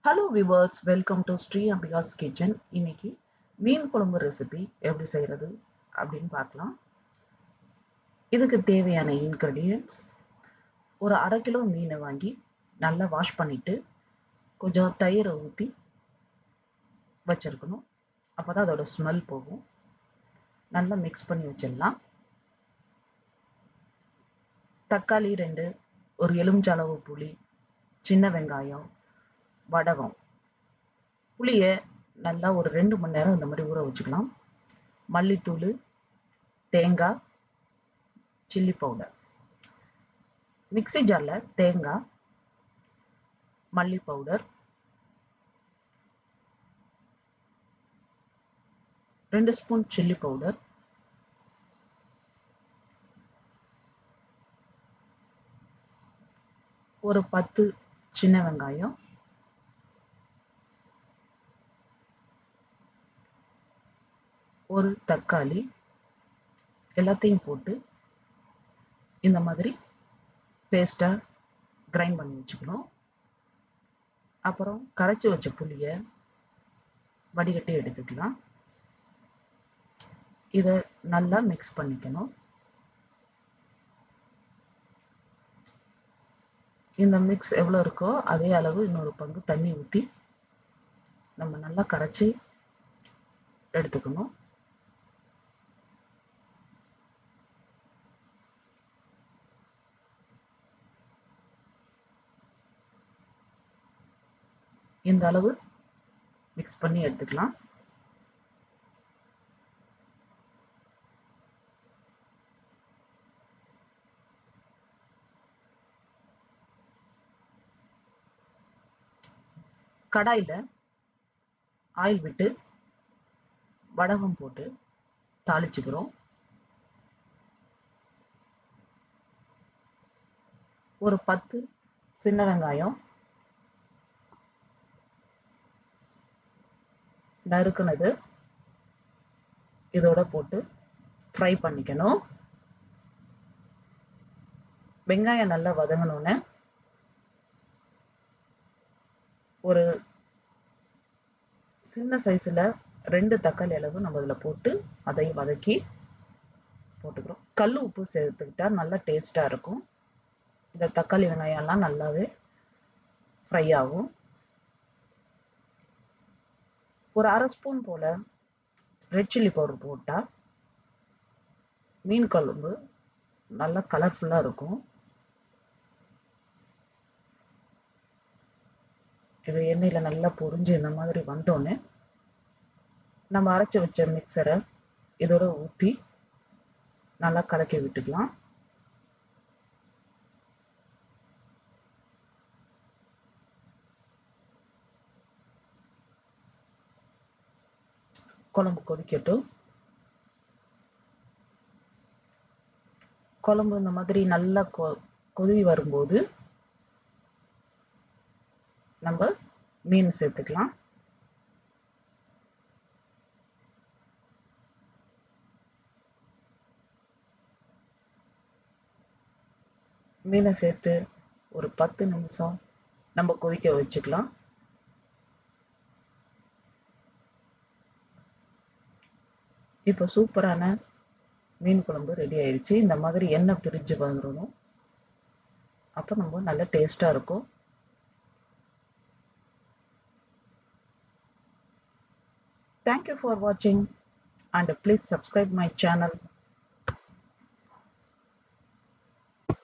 Hello viewers, welcome to Sri Ambika's kitchen. இன்னைக்கு மீன் குழம்பு ரெசிபி எப்படி செய்கிறது அப்படின்னு பார்க்கலாம். இதுக்கு தேவையான இன்க்ரெடியன்ட்ஸ்: ஒரு 1/2 கிலோ மீனை வாங்கி நல்லா வாஷ் பண்ணிட்டு கொஞ்சம் தயிரை ஊற்றி வச்சிருக்கணும். அப்போ தான் அதோட ஸ்மெல் போகும். நல்லா மிக்ஸ் பண்ணி வச்சிடலாம். தக்காளி 2, ஒரு எலுமிச்சளவு புளி, சின்ன வெங்காயம், வடகம். புளியை நல்லா ஒரு 2 மணி நேரம் இந்த மாதிரி ஊற வச்சுக்கலாம். மல்லித்தூள், தேங்காய், சில்லி பவுடர். மிக்ஸி ஜாரில் தேங்காய், மல்லி பவுடர், 2 ஸ்பூன் சில்லி பவுடர், ஒரு 10 சின்ன வெங்காயம், ஒரு தக்காளி எல்லாத்தையும் போட்டு இந்த மாதிரி பேஸ்ட்டாக கிரைண்ட் பண்ணி வச்சுக்கணும். அப்புறம் கரைச்சி வச்ச புளியை வடிகட்டி எடுத்துக்கலாம். இதை நல்லா மிக்ஸ் பண்ணிக்கணும். இந்த மிக்ஸ் எவ்வளோ இருக்கோ அதே அளவு இன்னொரு பங்கு தண்ணி ஊற்றி நம்ம நல்லா கரைச்சி எடுத்துக்கணும். இந்த அளவு மிக்ஸ் பண்ணி எடுத்துக்கலாம். கடாயில் ஆயில் விட்டு வடகம் போட்டு தாளிச்சுக்கிறோம். ஒரு 10 சின்ன வெங்காயம் நறுக்குனது இதோட போட்டு ஃப்ரை பண்ணிக்கணும். வெங்காயம் நல்லா வதங்கினோன்னே ஒரு சின்ன சைஸில் 2 தக்காளி அளவு நம்ம இதில் போட்டு அதை வதக்கி போட்டுக்கிறோம். கல் உப்பு சேர்த்துக்கிட்டா நல்லா டேஸ்ட்டாக இருக்கும். இந்த தக்காளி வெங்காயம்லாம் நல்லாவே ஃப்ரை ஆகும். ஒரு 1/2 ஸ்பூன் போல் ரெட் சில்லி பவுடர் போட்டால் மீன் குழம்பு நல்லா கலர்ஃபுல்லாக இருக்கும். இது எண்ணெயில் நல்லா பொரிஞ்சு இந்த மாதிரி வந்தோடனே நம்ம அரைச்சி வச்ச மிக்சரை இதோட ஊற்றி நல்லா கலக்கி விட்டுக்கலாம். குழம்பு கொதிக்கட்டும். குழம்பு இந்த மாதிரி நல்லா கொதி வரும்போது நம்ம மீன் சேர்த்துக்கலாம். மீனை சேர்த்து ஒரு 10 நிமிஷம் நம்ம கொதிக்க வச்சுக்கலாம். இப்போ சூப்பரான மீன் குழம்பு ரெடி ஆயிடுச்சு. இந்த மாதிரி எண்ணெய் பிரிஞ்சு வந்துடணும். அப்போ நம்ம நல்ல டேஸ்ட்டாக இருக்கும். Thank you for watching and please subscribe my channel.